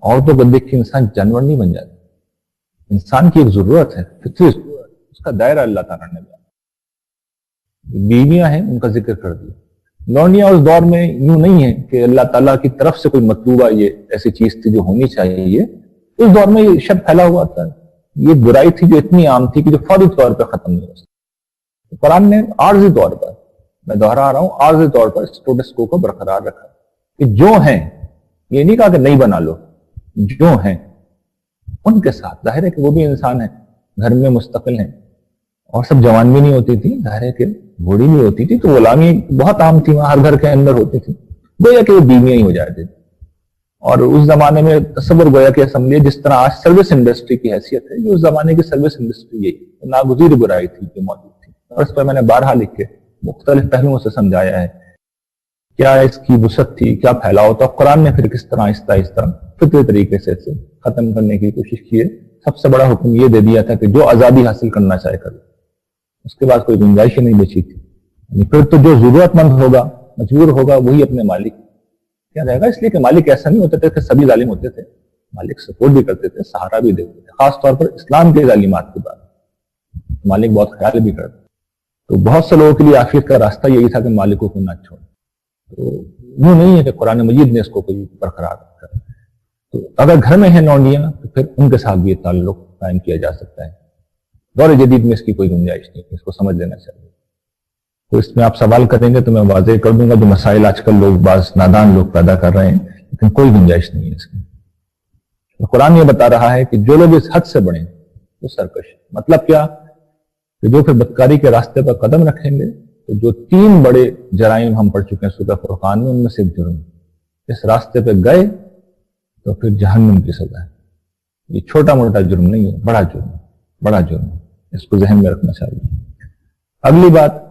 عورتوں کو دیکھ کے انسان جانور نہیں بن جاتا. انسان کی ایک ضرورت ہے, فطری ضرورت, اس کا دائرہ اللہ تعالیٰ نے بیان. بیویاں ہیں ان کا ذکر کر دیا. لونڈیاں اس دور میں یوں نہیں ہے کہ اللہ تعالیٰ کی طرف سے کوئی مطلوبہ یہ ایسی چیز تھی جو ہونی چاہیے. اس دور میں یہ شب پھیلا ہوا تھا. یہ برائی تھی جو اتنی عام تھی کہ جو فوری طور پہ ختم نہیں ہو سکتی. قرآن نے عارضی طور پر, میں دہرا رہا ہوں, عارضی طور پر اسٹیٹس کو برقرار رکھا کہ جو ہیں, یہ نہیں کہا کہ نہیں بنا لو, جو ہیں ان کے ساتھ. ظاہر ہے کہ وہ بھی انسان ہیں, گھر میں مستقل ہیں, اور سب جوان بھی نہیں ہوتی تھی، ظاہر ہے کہ بوڑھی بھی ہوتی تھی، تو غلامی بہت عام تھی وہاں، ہر گھر کے اندر ہوتی تھی، گویا کہ وہ بیویاں ہی ہو جاتی تھی. اور اس زمانے میں تصور گویا کہ اسمبلی جس طرح آج سروس انڈسٹری کی حیثیت ہے، جو اس زمانے کی سروس انڈسٹری یہی ناگزیر برائی تھی جو موجود تھی. اور اس پر میں نے بارہا لکھ کے مختلف پہلوؤں سے سمجھایا ہے کیا اس کی وسعت تھی، کیا پھیلاؤ تھا، قرآن نے پھر کس طرح اس طرح فطری طریقے سے اسے ختم کرنے کی کوشش کی ہے. سب سے بڑا حکم یہ دے دیا تھا کہ جو آزادی حاصل کرنا چاہے کرے، اس کے بعد کوئی گنجائش ہی نہیں بچی تھی. پھر تو جو ضرورت مند ہوگا، مجبور ہوگا، وہی اپنے مالک کیا رہے گا. اس لیے کہ مالک ایسا نہیں ہوتے تھے کہ سبھی ظالم ہوتے تھے، مالک سپورٹ بھی کرتے تھے، سہارا بھی دیتے تھے، خاص طور پر اسلام کے ظالمات کے بعد مالک بہت خیال بھی کرتے. تو بہت سے لوگوں کے لیے آخر کا راستہ یہی تھا کہ مالکوں کو نہ چھوڑ. تو وہ نہیں ہے کہ قرآن مجید نے اس کو کوئی برقرار رکھا. تو اگر گھر میں ہیں لونڈیاں تو پھر ان کے ساتھ بھی یہ تعلق قائم کیا جا سکتا ہے. دور جدید میں اس کی کوئی گنجائش نہیں، اس کو سمجھ لینا چاہیے. تو اس میں آپ سوال کریں گے تو میں واضح کر دوں گا جو مسائل آج کل لوگ بعض نادان لوگ پیدا کر رہے ہیں، لیکن کوئی گنجائش نہیں ہے اس کی. قرآن یہ بتا رہا ہے کہ جو لوگ اس حد سے بڑھیں وہ سرکش. مطلب کیا کہ جو پھر بدکاری کے راستے پر قدم رکھیں گے، تو جو 3 بڑے جرائم ہم پڑھ چکے ہیں سورہ فرقان میں، ان میں سے ایک جرم اس راستے پہ گئے تو پھر جہنم کی سزا ہے. یہ چھوٹا موٹا جرم نہیں ہے، بڑا جرم، بڑا جرم. اس کو ذہن میں رکھنا چاہیے. اگلی بات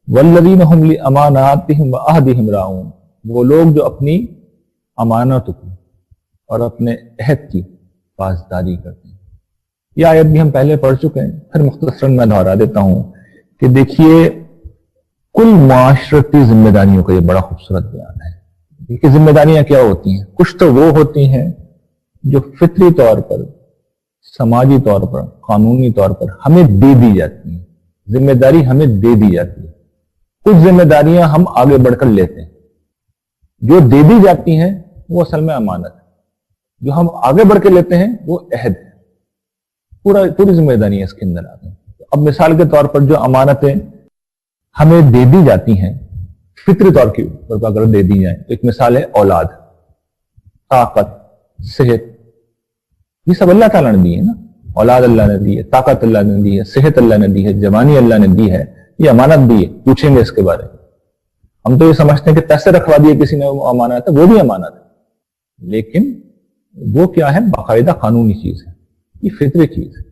والذین هم لاماناتهم وعہدهم راعون، وہ لوگ جو اپنی امانتوں کی اور اپنے عہد کی پاسداری کرتے ہیں. یہ آیت بھی ہم پہلے پڑھ چکے ہیں، پھر مختصراً میں دہرا دیتا ہوں کہ دیکھیے کل معاشرتی ذمہ داریوں کا یہ بڑا خوبصورت بیان ہے. دیکھیے ذمہ داریاں کیا ہوتی ہیں. کچھ تو وہ ہوتی ہیں جو فطری طور پر، سماجی طور پر، قانونی طور پر ہمیں دے دی جاتی ہیں. ذمہ داری ہمیں دے دی جاتی ہے. کچھ ذمہ داریاں ہم آگے بڑھ کر لیتے ہیں. جو دے دی جاتی ہیں وہ اصل میں امانت ہے، جو ہم آگے بڑھ کے لیتے ہیں وہ عہد ہے. پوری ذمہ داریاں اس کے اندر آتی ہیں. اب مثال کے طور پر جو امانتیں ہمیں دے دی جاتی ہیں فطری طور کی اوپر اگر دے دی جائیں، تو ایک مثال ہے اولاد، طاقت، صحت. یہ سب اللہ تعالیٰ نے دی ہے نا. اولاد اللہ نے دی ہے، طاقت اللہ نے دی ہے، صحت اللہ نے دی ہے، جوانی اللہ نے دی ہے. یہ امانت بھی ہے، پوچھیں گے اس کے بارے میں. ہم تو یہ سمجھتے ہیں کہ پیسے رکھوا دیے کسی نے، وہ امانت ہے. وہ بھی امانت ہے، لیکن وہ کیا ہے؟ باقاعدہ قانونی چیز ہے، یہ فطری چیز ہے.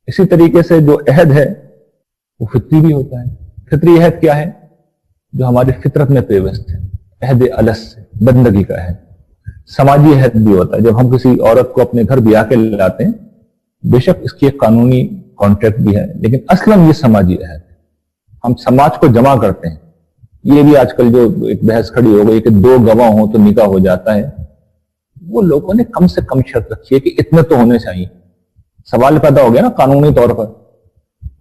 اسی طریقے سے جو عہد ہے وہ فطری بھی ہوتا ہے. فطری عہد کیا ہے؟ جو ہماری فطرت میں پیوست ہے، عہد الس سے، بندگی کا عہد. سماجی عہد بھی ہوتا ہے، جب ہم کسی عورت کو اپنے گھر بیاہ کے لاتے ہیں، بے شک اس کی ایک قانونی کانٹریکٹ بھی ہے، لیکن اصلاً یہ سماجی عہد ہے. ہم سماج کو جمع کرتے ہیں. یہ بھی آج کل جو ایک بحث کھڑی ہو گئی کہ 2 گواہ ہوں تو نکاح ہو جاتا ہے، وہ لوگوں نے کم سے کم شرط رکھی ہے کہ اتنے تو ہونے چاہیے. سوال پیدا ہو گیا نا قانونی طور پر.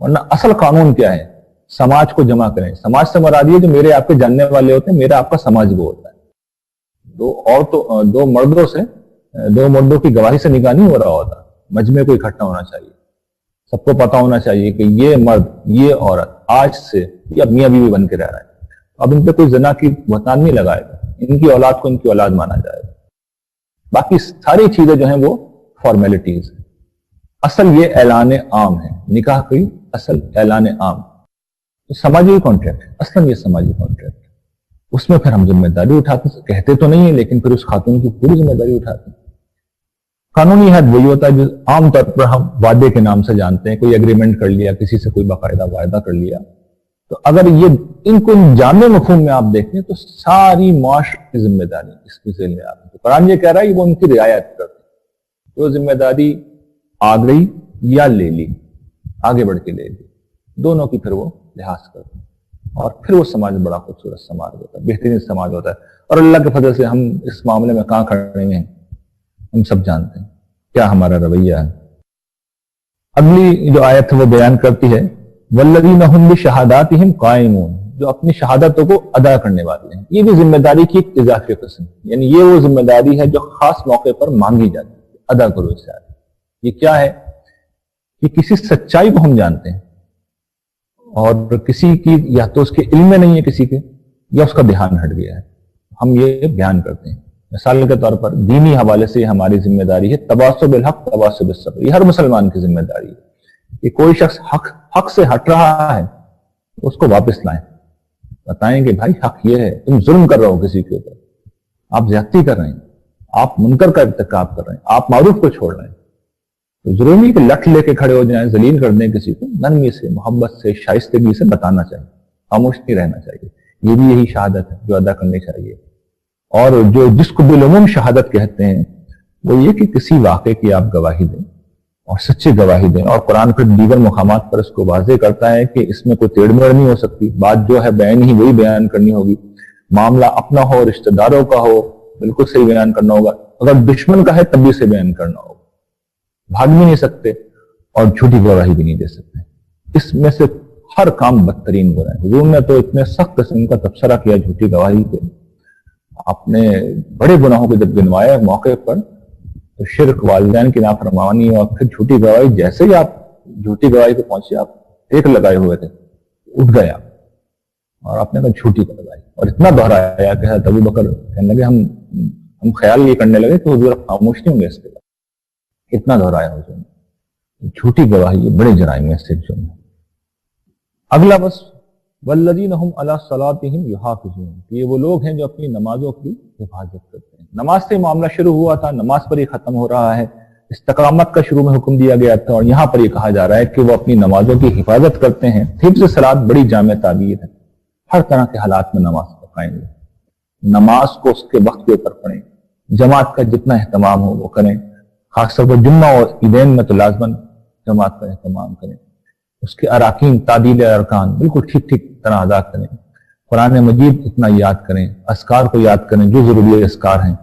ورنہ اصل قانون کیا ہے؟ سماج کو جمع کریں. سماج سے مراد یہ جو میرے آپ کے جاننے والے ہوتے ہیں، میرا آپ کا سماج وہ ہوتا ہے. 2 مردوں کی گواہی سے نکاح نہیں ہو رہا ہوتا. مجمع کو اکٹھا ہونا چاہیے، سب کو پتا ہونا چاہیے کہ یہ مرد، یہ عورت آج سے یہ اب میاں بیوی بن کے رہ رہا ہے. اب ان پہ کوئی زنا کی بہتان نہیں لگائے گا. ان کی اولاد کو ان کی اولاد مانا جائے گا. باقی ساری چیزیں جو ہیں وہ فارمیلٹیز ہیں. اصل یہ اعلان عام ہے. نکاح کی اصل اعلان عام، سماجی کانٹریکٹ ہے. اصلا یہ سماجی کانٹریکٹ ہے. اس میں پھر ہم ذمہ داری اٹھاتے ہیں. کہتے تو نہیں ہیں لیکن پھر اس خاتون کی پوری ذمہ داری اٹھاتے ہیں. قانونی حد وہی ہوتا ہے جو عام طور پر ہم وعدے کے نام سے جانتے ہیں. کوئی اگریمنٹ کر لیا، کسی سے کوئی باقاعدہ وعدہ کر لیا. تو اگر یہ ان کو جامع مفہوم میں آپ دیکھیں تو ساری معاشرے کی ذمہ داری اس کی ذیل میں آتی ہے. قرآن یہ کہہ رہا ہے وہ ان کی رعایت کرتے ہیں. جو ذمہ داری آ گئی یا لے لی، آگے بڑھ کے لے لی، دونوں کی پھر وہ لحاظ کرتے ہیں. اور پھر وہ سماج بڑا خوبصورت سماج ہوتا ہے، بہترین سماج ہوتا ہے. اور اللہ کے فضل سے ہم اس معاملے میں کہاں کھڑے ہیں ہم سب جانتے ہیں کیا ہمارا رویہ ہے. اگلی جو آیت وہ بیان کرتی ہے والذین هم بشہاداتہم قائمون، جو اپنی شہادتوں کو ادا کرنے والے ہیں. یہ بھی ذمہ داری کی ایک اضافی قسم، یعنی یہ وہ ذمہ داری ہے جو خاص موقع پر مانگی جاتی ہے. ادا کرو اس سے. یہ کیا ہے؟ کہ کسی سچائی کو ہم جانتے ہیں اور کسی کی یا تو اس کے علم میں نہیں ہے کسی کے، یا اس کا دھیان ہٹ گیا ہے، ہم یہ بیان کرتے ہیں. مثال کے طور پر دینی حوالے سے ہماری ذمہ داری ہے تواصی بالحق تواصی بالصبر. یہ ہر مسلمان کی ذمہ داری ہے کہ کوئی شخص حق حق سے ہٹ رہا ہے اس کو واپس لائیں، بتائیں کہ بھائی حق یہ ہے، تم ظلم کر رہے ہو کسی کے اوپر، آپ زیادتی کر رہے ہیں، آپ منکر کا ارتکاب کر رہے ہیں، آپ معروف کو چھوڑ رہے ہیں. تو ضروری نہیں کہ لٹ لے کے کھڑے ہو جائیں، ذلیل کر دیں کسی کو. نرمی سے، محبت سے، شائستگی سے بتانا چاہیے، خاموش نہیں رہنا چاہیے. یہ بھی یہی شہادت ہے جو ادا کرنی چاہیے. اور جس کو بالعموم شہادت کہتے ہیں وہ یہ کہ کسی واقعے کی آپ گواہی دیں اور سچی گواہی دیں. اور قرآن پھر دیگر مقامات پر اس کو واضح کرتا ہے کہ اس میں کوئی ٹیڑھ میڑھ نہیں ہو سکتی، بات جو ہے بیان ہی وہی بیان کرنی ہوگی. معاملہ اپنا ہو، رشتہ داروں کا ہو، بالکل صحیح بیان کرنا ہوگا. اگر دشمن کا ہے تب بھی سے بیان کرنا ہوگا. بھاگ بھی نہیں سکتے اور جھوٹی گواہی بھی نہیں دے سکتے. اس میں سے ہر کام بدترین گناہ ہے. حضور نے تو اتنے سخت قسم کا تبصرہ کیا جھوٹی گواہی کے. آپ نے بڑے گناہوں کو جب گنوایا موقع پر تو شرک، والدین کی نافرمانی اور پھر جھوٹی گواہی. جیسے ہی آپ جھوٹی گواہی پہ پہنچے آپ ایک لگائے ہوئے تھے، اٹھ گیا اور آپ نے کہا جھوٹی گواہی، اور اتنا دہرایا کہ حضرت ابو بکر کہنے لگے ہم خیال یہ کرنے لگے کہ حضور خاموش نہیں ہوں گے اس کے بعد. اتنا دہرایا حضور نے. جھوٹی گواہی یہ بڑے جرائم میں سے جو ہے. اگلا بس والذین هم علی صلاتهم یحافظون، یہ وہ لوگ ہیں جو اپنی نمازوں کی حفاظت کرتے ہیں. نماز سے معاملہ شروع ہوا تھا، نماز پر ہی ختم ہو رہا ہے. استقامت کا شروع میں حکم دیا گیا تھا اور یہاں پر یہ کہا جا رہا ہے کہ وہ اپنی نمازوں کی حفاظت کرتے ہیں. حفظ صلاۃ بڑی جامع تعبیر ہے. ہر طرح کے حالات میں نماز پڑھائیں گے، نماز کو اس کے وقت کے اوپر پڑھیں، جماعت کا جتنا اہتمام ہو وہ کریں. خاص طور پر جمعہ اور عیدین میں تو لازماً جماعت کا اہتمام کریں. اس کے اراکین، تعدیل ارکان بالکل ٹھیک طرح ادا کریں. قرآن مجید اتنا یاد کریں، اذکار کو یاد کریں جو ضروری اذکار ہیں.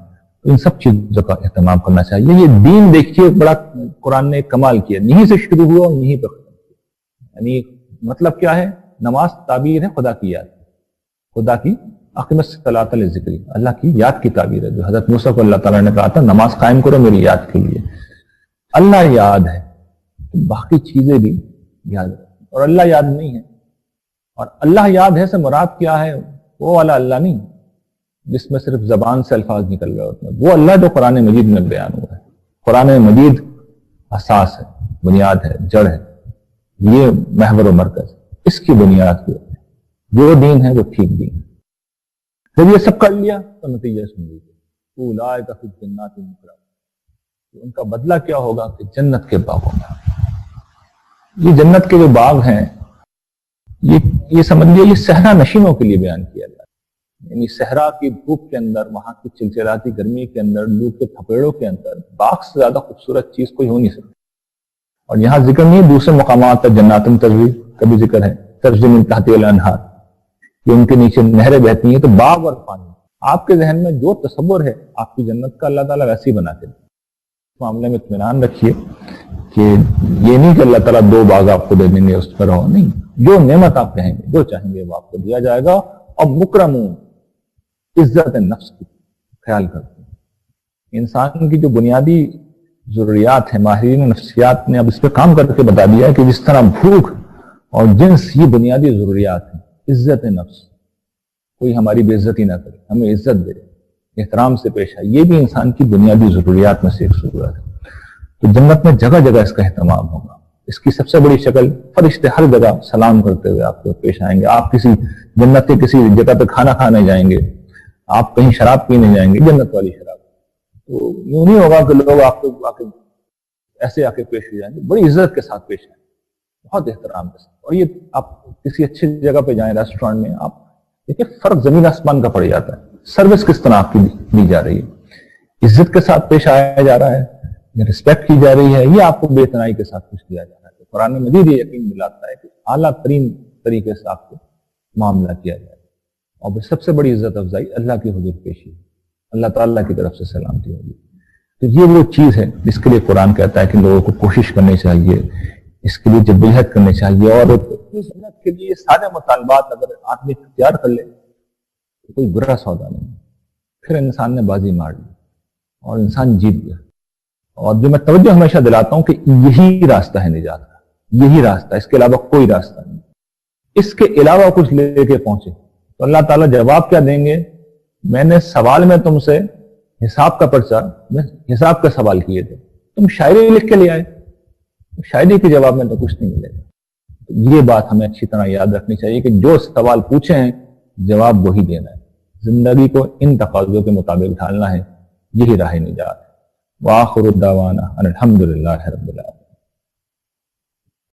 ان سب چیزوں کا اہتمام کرنا چاہیے. یہ دین دیکھیے بڑا قرآن نے کمال کیا، یہیں سے شروع ہوا اور یہیں پہ ختم کیا. یعنی مطلب کیا ہے؟ نماز تعبیر ہے خدا کی یاد، خدا کی اقیم الصلاۃ لذکری، اللہ کی یاد کی تعبیر ہے. جو حضرت موسیٰ کو اللہ تعالیٰ نے کہا تھا نماز قائم کرو میری یاد کے لیے. اللہ یاد ہے، باقی چیزیں بھی یاد ہے. اور اللہ یاد نہیں ہے. اور اللہ یاد ہے سے مراد کیا ہے؟ وہ والا اللہ نہیں جس میں صرف زبان سے الفاظ نکل گئے ہوتے ہیں. وہ اللہ جو قرآن مجید میں بیان ہوا ہے. قرآن مجید اساس ہے، بنیاد ہے، جڑ ہے، یہ محور و مرکز. اس کی بنیاد کی جو دین ہے وہ ٹھیک دین ہے. جب یہ سب کر لیا تو نتیجہ سن لیجیے، اولئک فی الجنات مکرمون، ان کا بدلہ کیا ہوگا کہ جنت کے باغوں میں. یہ جنت کے جو باغ ہیں یہ سمجھ لیے یہ صحرا نشینوں کے لیے بیان کیا گیا. یعنی صحرا کی دھوپ کے اندر، وہاں کی چلچلاتی گرمی کے اندر، لو کے تھپیڑوں کے اندر باغ سے زیادہ خوبصورت چیز کوئی ہو نہیں سکتی. اور یہاں ذکر نہیں ہے دوسرے مقامات پر جنات تجری کا بھی ذکر ہے، تجری من تحتہا الانہار، کہ ان کے نیچے نہریں بہتی ہیں. تو باغ اور پانی، آپ کے ذہن میں جو تصور ہے آپ کی جنت کا اللہ تعالیٰ ویسے ہی بنا کے دے. اس معاملے میں اطمینان رکھیے کہ یہ نہیں کہ اللہ تعالیٰ دو باغ آپ کو دے دیں گے اس پر رہو، نہیں. جو نعمت آپ کہیں گے، جو چاہیں گے وہ آپ کو دیا جائے گا. اور مکرمون، عزت نفس کی خیال کرتے ہیں. انسان کی جو بنیادی ضروریات ہیں، ماہرین نفسیات نے اب اس پہ کام کر کے بتا دیا ہے کہ جس طرح بھوک اور جنس یہ بنیادی ضروریات ہیں. عزت نفس، کوئی ہماری بے عزتی نہ کرے، ہمیں عزت دے، احترام سے پیش آئے، یہ بھی انسان کی بنیادی ضروریات میں سے ایک ضرورت ہے. تو جنت میں جگہ جگہ اس کا اہتمام ہوگا. اس کی سب سے بڑی شکل، فرشتے ہر جگہ سلام کرتے ہوئے آپ کو پیش آئیں گے. آپ کسی جنت کے کسی جگہ پہ کھانا کھانے جائیں گے، آپ کہیں شراب پینے جائیں گے، جنت والی شراب، تو یوں نہیں ہوگا کہ لوگ آپ کو ایسے آ کے پیش ہو جائیں گے. بڑی عزت کے ساتھ پیش آئیں، بہت احترام کے ساتھ. اور یہ آپ کسی اچھی جگہ پہ جائیں، ریسٹورینٹ میں، آپ دیکھیں فرق زمین آسمان کا پڑ جاتا ہے. سروس کس طرح آپ کی دی جا رہی ہے، عزت کے ساتھ پیش آیا جا رہا ہے، رسپیکٹ کی جا رہی ہے، یہ آپ کو بے اتنائی کے ساتھ کچھ دیا جا رہا ہے. تو قرآن مجید یہ یقین دلاتا ہے کہ اعلیٰ ترین طریقے سے آپ کو معاملہ کیا جائے. اور سب سے بڑی عزت افزائی اللہ کی حضور پیشی، اللہ تعالیٰ کی طرف سے سلامتی ہوگی. تو یہ وہ چیز ہے جس کے لیے قرآن کہتا ہے کہ لوگوں کو کوشش کرنی چاہیے، اس کے لیے جدوجہد کرنی چاہیے. اور جنت کے لیے سارے مطالبات اگر آدمی اختیار کر لے تو کوئی برا سودا نہیں، پھر انسان نے بازی مار لی اور انسان جیت گیا. اور جو میں توجہ ہمیشہ دلاتا ہوں کہ یہی راستہ ہے نجات کا، یہی راستہ، اس کے علاوہ کوئی راستہ نہیں. اس کے علاوہ کچھ لے کے پہنچے تو اللہ تعالیٰ جواب کیا دیں گے؟ میں نے سوال میں تم سے حساب کا پرچہ، میں حساب کا سوال کیے تھے، تم شاعری لکھ کے لے آئے، شاعری کے جواب میں تو کچھ نہیں ملے گا. یہ بات ہمیں اچھی طرح یاد رکھنی چاہیے کہ جو سوال پوچھے ہیں جواب وہی دینا ہے، زندگی کو ان تقاضوں کے مطابق ڈھالنا ہے، یہی راہ نجات ہے۔ وآخر الدعوانا ان الحمد للہ رب العالمین۔